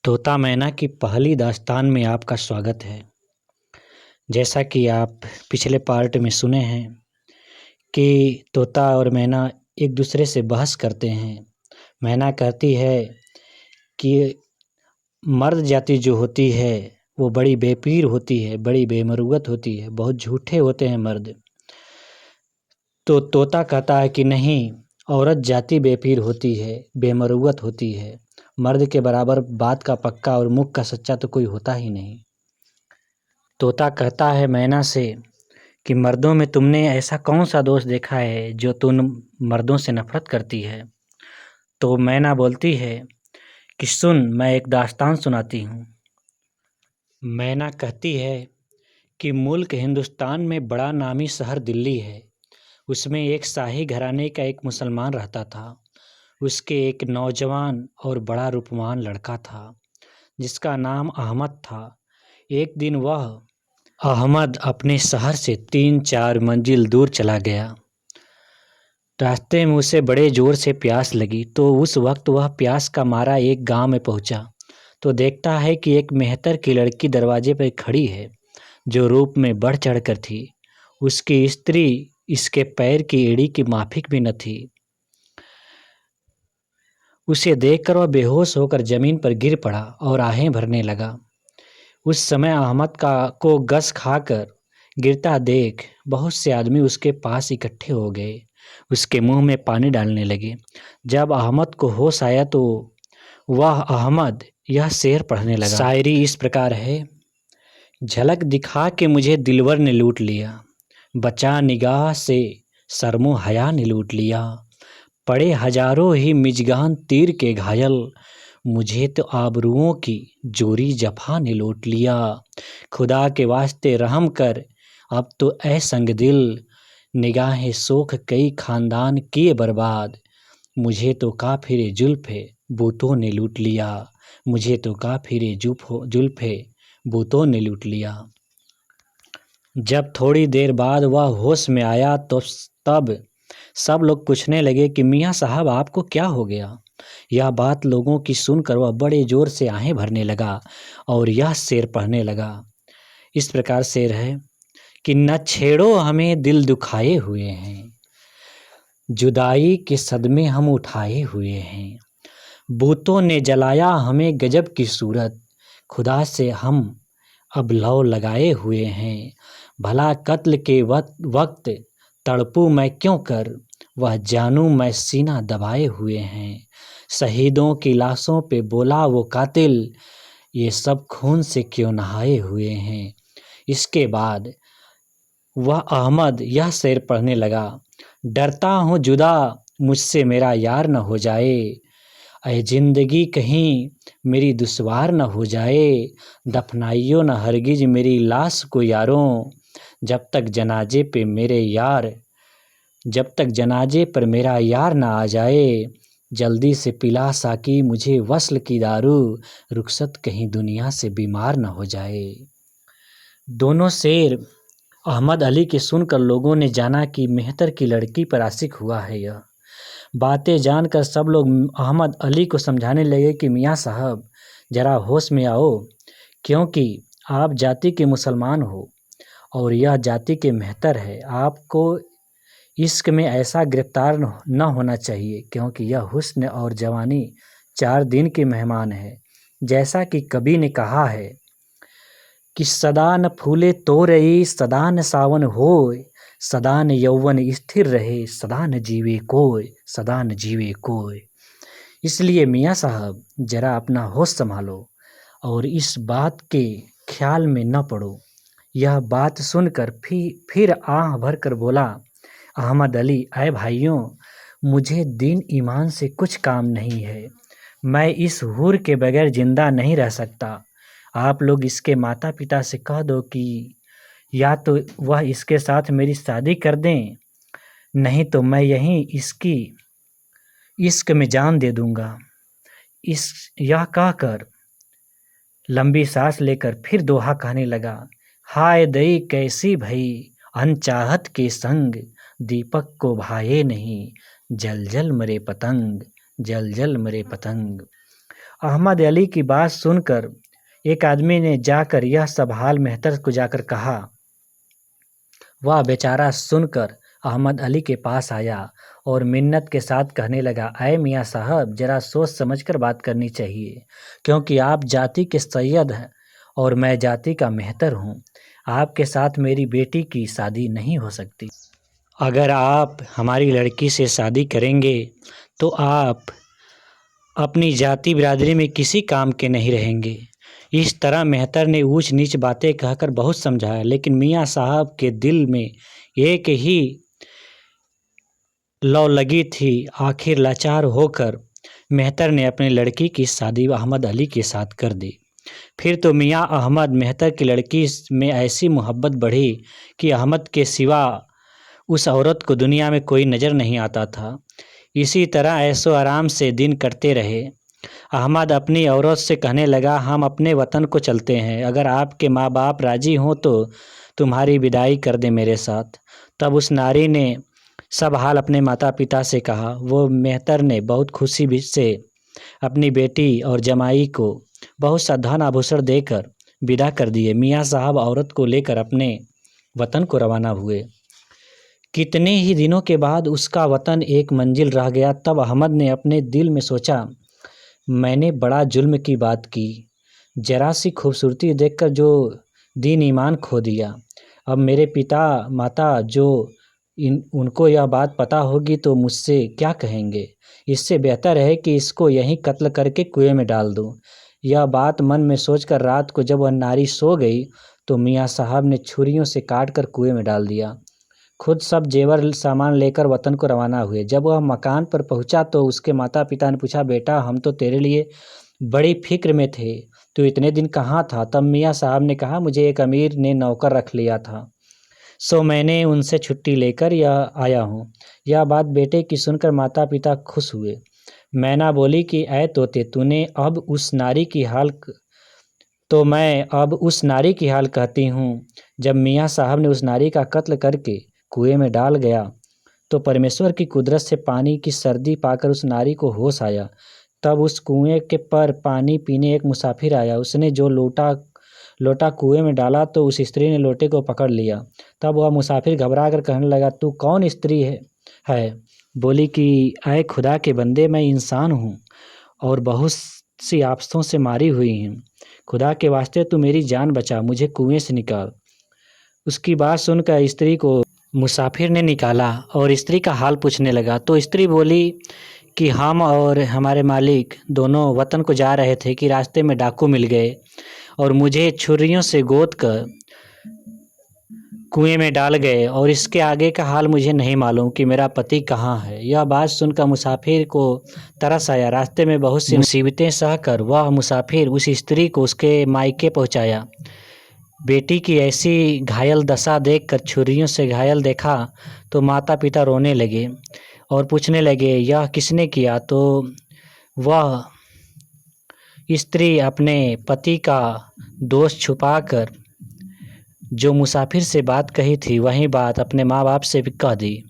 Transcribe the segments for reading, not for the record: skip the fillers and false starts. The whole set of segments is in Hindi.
तोता मैना की पहली दास्तान में आपका स्वागत है। जैसा कि आप पिछले पार्ट में सुने हैं कि तोता और मैना एक दूसरे से बहस करते हैं। मैना कहती है कि मर्द जाति जो होती है वो बड़ी बेपीर होती है, बड़ी बेमरुगत होती है, बहुत झूठे होते हैं मर्द। तो तोता कहता है कि नहीं, औरत जाति बेपीर होती है, बेमरुगत होती है। मर्द के बराबर बात का पक्का और मुख का सच्चा तो कोई होता ही नहीं। तोता कहता है मैना से कि मर्दों में तुमने ऐसा कौन सा दोष देखा है जो तुम मर्दों से नफरत करती है। तो मैना बोलती है कि सुन, मैं एक दास्तान सुनाती हूँ। मैना कहती है कि मुल्क हिंदुस्तान में बड़ा नामी शहर दिल्ली है। उसमें एक शाही घराने का एक मुसलमान रहता था। उसके एक नौजवान और बड़ा रूपवान लड़का था जिसका नाम अहमद था। एक दिन वह अहमद अपने शहर से 3-4 मंजिल दूर चला गया। रास्ते में उसे बड़े जोर से प्यास लगी, तो उस वक्त वह प्यास का मारा एक गांव में पहुंचा तो देखता है कि एक मेहतर की लड़की दरवाजे पर खड़ी है जो रूप में बढ़ चढ़कर थी। उसकी स्त्री इसके पैर की एड़ी की माफिक भी न थी। उसे देखकर वह बेहोश होकर जमीन पर गिर पड़ा और आहें भरने लगा। उस समय अहमद को गस खाकर गिरता देख बहुत से आदमी उसके पास इकट्ठे हो गए। उसके मुंह में पानी डालने लगे। जब अहमद को होश आया तो वह अहमद यह शेर पढ़ने लगा। शायरी इस प्रकार है। झलक दिखा के मुझे दिलवर ने लूट लिया, बचा निगाह से शर्मो हया ने लूट लिया। पड़े हजारों ही मिजगान तीर के घायल, मुझे तो आबरुओं की जोरी जफा ने लूट लिया। खुदा के वास्ते रहम कर अब तो ऐ संग दिल, निगाहें सोख कई खानदान किए बर्बाद। मुझे तो काफिरे जुल्फे बूतों ने लूट लिया, मुझे तो काफिरे जुल्फे बूतों ने लूट लिया। जब थोड़ी देर बाद वह होश में आया तो तब सब लोग पूछने लगे कि मियाँ साहब आपको क्या हो गया। यह बात लोगों की सुनकर वह बड़े जोर से आहें भरने लगा और यह शेर पढ़ने लगा। इस प्रकार शेर है कि न छेड़ो हमें दिल दुखाए हुए हैं, जुदाई के सदमे हम उठाए हुए हैं। बूतों ने जलाया हमें गजब की सूरत, खुदा से हम अब लौ लगाए हुए हैं। भला कत्ल के वक्त तड़पूं मैं क्यों कर, वह जानूं मैं सीना दबाए हुए हैं। शहीदों की लाशों पे बोला वो कातिल, ये सब खून से क्यों नहाए हुए हैं। इसके बाद वह अहमद यह शेर पढ़ने लगा। डरता हूँ जुदा मुझसे मेरा यार न हो जाए, ऐ जिंदगी कहीं मेरी दुश्वार न हो जाए। दफनाइयो न हरगिज मेरी लाश को यारों, जब तक जनाजे पर मेरा यार न आ जाए। जल्दी से पिला साकी मुझे वस्ल की दारू, रुखसत कहीं दुनिया से बीमार न हो जाए। दोनों शेर अहमद अली के सुनकर लोगों ने जाना कि मेहतर की लड़की पर आशिक हुआ है। यह बातें जानकर सब लोग अहमद अली को समझाने लगे कि मियाँ साहब जरा होश में आओ, क्योंकि आप जाति के मुसलमान हो और यह जाति के मेहतर है। आपको इश्क में ऐसा गिरफ्तार न होना चाहिए, क्योंकि यह हुस्न और जवानी 4 दिन के मेहमान है। जैसा कि कवि ने कहा है कि सदा न फूले तोरई सदा न सावन होय, सदा न यौवन स्थिर रहे सदा न जीवे कोय, सदा न जीवे कोय। इसलिए मियाँ साहब जरा अपना होश संभालो और इस बात के ख्याल में न पड़ो। यह बात सुनकर फिर आह भरकर बोला अहमद अली, ऐ भाइयों, मुझे दीन ईमान से कुछ काम नहीं है। मैं इस हूर के बगैर जिंदा नहीं रह सकता। आप लोग इसके माता पिता से कह दो कि या तो वह इसके साथ मेरी शादी कर दें, नहीं तो मैं यहीं इसकी इश्क में जान दे दूंगा। यह कहकर लंबी सांस लेकर फिर दोहा कहने लगा। हाय दई कैसी भई अनचाहत के संग, दीपक को भाए नहीं जल जल मरे पतंग, जल जल मरे पतंग। अहमद अली की बात सुनकर एक आदमी ने जाकर यह सब हाल मेहतर को जाकर कहा। वह बेचारा सुनकर अहमद अली के पास आया और मिन्नत के साथ कहने लगा, अय मियाँ साहब, ज़रा सोच समझकर बात करनी चाहिए, क्योंकि आप जाति के सैयद हैं और मैं जाति का मेहतर हूँ। आपके साथ मेरी बेटी की शादी नहीं हो सकती। अगर आप हमारी लड़की से शादी करेंगे तो आप अपनी जाति बिरादरी में किसी काम के नहीं रहेंगे। इस तरह मेहतर ने ऊंच नीच बातें कहकर बहुत समझाया, लेकिन मियाँ साहब के दिल में एक ही लौ लगी थी। आखिर लाचार होकर मेहतर ने अपनी लड़की की शादी अहमद अली के साथ कर दी। फिर तो मियाँ अहमद मेहतर की लड़की में ऐसी मोहब्बत बढ़ी कि अहमद के सिवा उस औरत को दुनिया में कोई नज़र नहीं आता था। इसी तरह ऐशो आराम से दिन कटते रहे। अहमद अपनी औरत से कहने लगा, हम अपने वतन को चलते हैं। अगर आपके माँ बाप राजी हों तो तुम्हारी विदाई कर दें मेरे साथ। तब उस नारी ने सब हाल अपने माता पिता से कहा। वो मेहतर ने बहुत खुशी से अपनी बेटी और जमाई को बहुत सा धन आभूषण देकर विदा कर दिए। मियाँ साहब औरत को लेकर अपने वतन को रवाना हुए। कितने ही दिनों के बाद उसका वतन एक मंजिल रह गया। तब अहमद ने अपने दिल में सोचा, मैंने बड़ा जुल्म की बात की। जरा सी खूबसूरती देखकर जो दीन ईमान खो दिया। अब मेरे पिता माता जो उनको यह बात पता होगी तो मुझसे क्या कहेंगे। इससे बेहतर है कि इसको यहीं कत्ल करके कुएं में डाल दूं। यह बात मन में सोचकर रात को जब वह नारी सो गई तो मियाँ साहब ने छुरियों से काट कर कुएं में डाल दिया। खुद सब जेवर सामान लेकर वतन को रवाना हुए। जब वह मकान पर पहुंचा तो उसके माता पिता ने पूछा, बेटा, हम तो तेरे लिए बड़ी फिक्र में थे, तू इतने दिन कहाँ था? तब मियाँ साहब ने कहा, मुझे एक अमीर ने नौकर रख लिया था, सो मैंने उनसे छुट्टी लेकर आया हूँ। यह बात बेटे की सुनकर माता पिता खुश हुए। मैना बोली कि ऐ तोते, तूने अब उस नारी की हाल तो मैं अब उस नारी की हाल कहती हूँ। जब मियाँ साहब ने उस नारी का कत्ल करके कुएं में डाल गया तो परमेश्वर की कुदरत से पानी की सर्दी पाकर उस नारी को होश आया। तब उस कुएं के पर पानी पीने एक मुसाफिर आया। उसने जो लोटा कुएं में डाला तो उस स्त्री ने लोटे को पकड़ लिया। तब वह मुसाफिर घबरा कर कहने लगा, तू कौन स्त्री है? बोली कि ऐ खुदा के बंदे, मैं इंसान हूँ और बहुत सी आफतों से मारी हुई हूँ। खुदा के वास्ते तू मेरी जान बचा, मुझे कुएं से निकाल। उसकी बात सुनकर स्त्री को मुसाफिर ने निकाला और स्त्री का हाल पूछने लगा। तो स्त्री बोली कि हम और हमारे मालिक दोनों वतन को जा रहे थे कि रास्ते में डाकू मिल गए और मुझे छुरियों से गोद कर कुएं में डाल गए, और इसके आगे का हाल मुझे नहीं मालूम कि मेरा पति कहाँ है। यह बात सुनकर मुसाफिर को तरस आया। रास्ते में बहुत सी मुसीबतें सहकर वह मुसाफिर उस स्त्री को उसके मायके पहुँचाया। बेटी की ऐसी घायल दशा देखकर छुरियों से घायल देखा तो माता पिता रोने लगे और पूछने लगे, यह किसने किया? तो वह स्त्री अपने पति का दोष छुपाकर जो मुसाफिर से बात कही थी वही बात अपने माँ बाप से भी कह दी।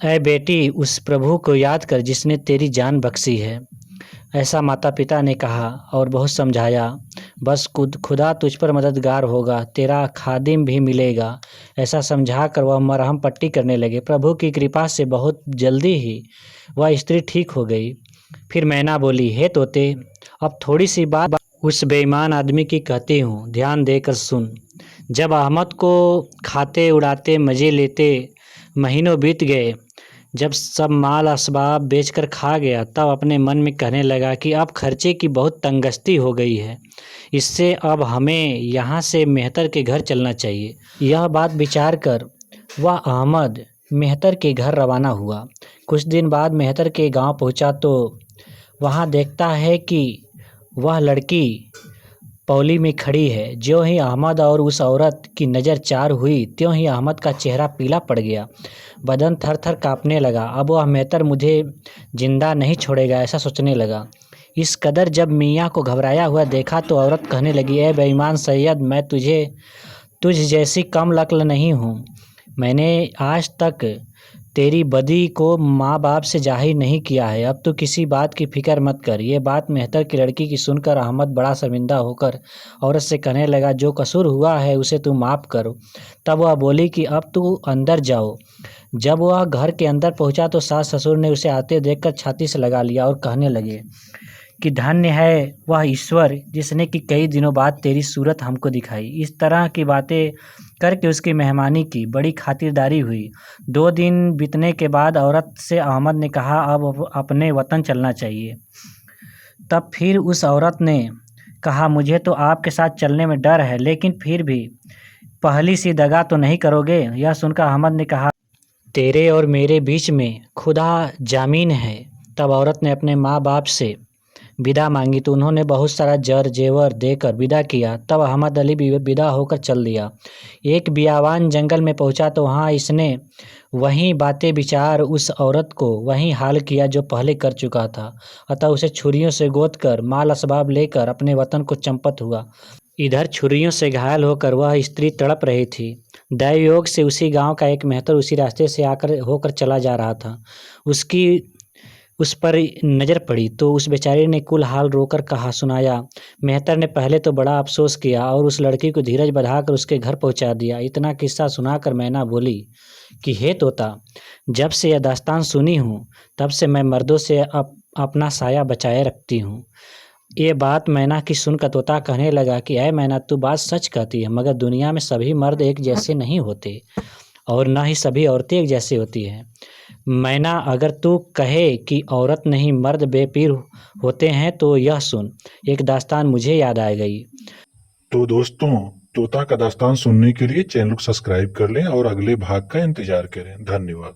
ऐ बेटी, उस प्रभु को याद कर जिसने तेरी जान बख्शी है। ऐसा माता पिता ने कहा और बहुत समझाया। बस खुदा तुझ पर मददगार होगा, तेरा खादिम भी मिलेगा। ऐसा समझा कर वह मरहम पट्टी करने लगे। प्रभु की कृपा से बहुत जल्दी ही वह स्त्री ठीक हो गई। फिर मैना बोली, हे तोते, अब थोड़ी सी बात उस बेईमान आदमी की कहती हूँ, ध्यान देकर सुन। जब अहमद को खाते उड़ाते मज़े लेते महीनों बीत गए, जब सब माल असबाब बेचकर खा गया, तब अपने मन में कहने लगा कि अब खर्चे की बहुत तंगस्ती हो गई है, इससे अब हमें यहाँ से मेहतर के घर चलना चाहिए। यह बात विचार कर वह अहमद मेहतर के घर रवाना हुआ। कुछ दिन बाद मेहतर के गांव पहुंचा तो वहां देखता है कि वह लड़की पौली में खड़ी है। ज्यों ही अहमद और उस औरत की नज़र चार हुई त्यों ही अहमद का चेहरा पीला पड़ गया, बदन थर थर काँपने लगा। अब वह मेहतर मुझे जिंदा नहीं छोड़ेगा, ऐसा सोचने लगा। इस कदर जब मियाँ को घबराया हुआ देखा तो औरत कहने लगी, ए बेईमान सैयद, मैं तुझ जैसी कम अक्ल नहीं हूँ। मैंने आज तक तेरी बदी को माँ बाप से जाहिर नहीं किया है। अब तो किसी बात की फिक्र मत कर। ये बात मेहतर की लड़की की सुनकर अहमद बड़ा शर्मिंदा होकर औरत से कहने लगा, जो कसूर हुआ है उसे तू माफ़ करो। तब वह बोली कि अब तू अंदर जाओ। जब वह घर के अंदर पहुंचा तो सास ससुर ने उसे आते देखकर छाती से लगा लिया और कहने लगे कि धन्य है वह ईश्वर जिसने कि कई दिनों बाद तेरी सूरत हमको दिखाई। इस तरह की बातें करके उसकी मेहमानी की, बड़ी खातिरदारी हुई। 2 दिन बीतने के बाद औरत से अहमद ने कहा, अब अपने वतन चलना चाहिए। तब फिर उस औरत ने कहा, मुझे तो आपके साथ चलने में डर है, लेकिन फिर भी पहली सी दगा तो नहीं करोगे? यह सुनकर अहमद ने कहा, तेरे और मेरे बीच में खुदा जामीन है। तब औरत ने अपने माँ बाप से विदा मांगी तो उन्होंने बहुत सारा जर जेवर देकर विदा किया। तब अहमद अली भी विदा होकर चल दिया। एक बियावान जंगल में पहुंचा तो वहां इसने वही बातें विचार उस औरत को वही हाल किया जो पहले कर चुका था। अतः उसे छुरियों से गोद कर माल असबाब लेकर अपने वतन को चंपत हुआ। इधर छुरियों से घायल होकर वह स्त्री तड़प रही थी। दैवयोग से उसी गांव का एक मेहतर उसी रास्ते से आकर होकर चला जा रहा था। उस पर नज़र पड़ी तो उस बेचारी ने कुल हाल रोकर कहा सुनाया। मेहतर ने पहले तो बड़ा अफसोस किया और उस लड़की को धीरज बंधाकर उसके घर पहुंचा दिया। इतना किस्सा सुनाकर मैना बोली कि हे तोता, जब से यह दास्तान सुनी हूँ तब से मैं मर्दों से अपना साया बचाए रखती हूँ। ये बात मैना की सुनकर तोता कहने लगा कि ऐ मैना, तू बात सच कहती है, मगर दुनिया में सभी मर्द एक जैसे नहीं होते और न ही सभी औरतें एक जैसी होती हैं। मैना, अगर तू कहे कि औरत नहीं मर्द बेपीर होते हैं तो यह सुन, एक दास्तान मुझे याद आ गई। तो दोस्तों, तोता का दास्तान सुनने के लिए चैनल को सब्सक्राइब कर लें और अगले भाग का इंतजार करें। धन्यवाद।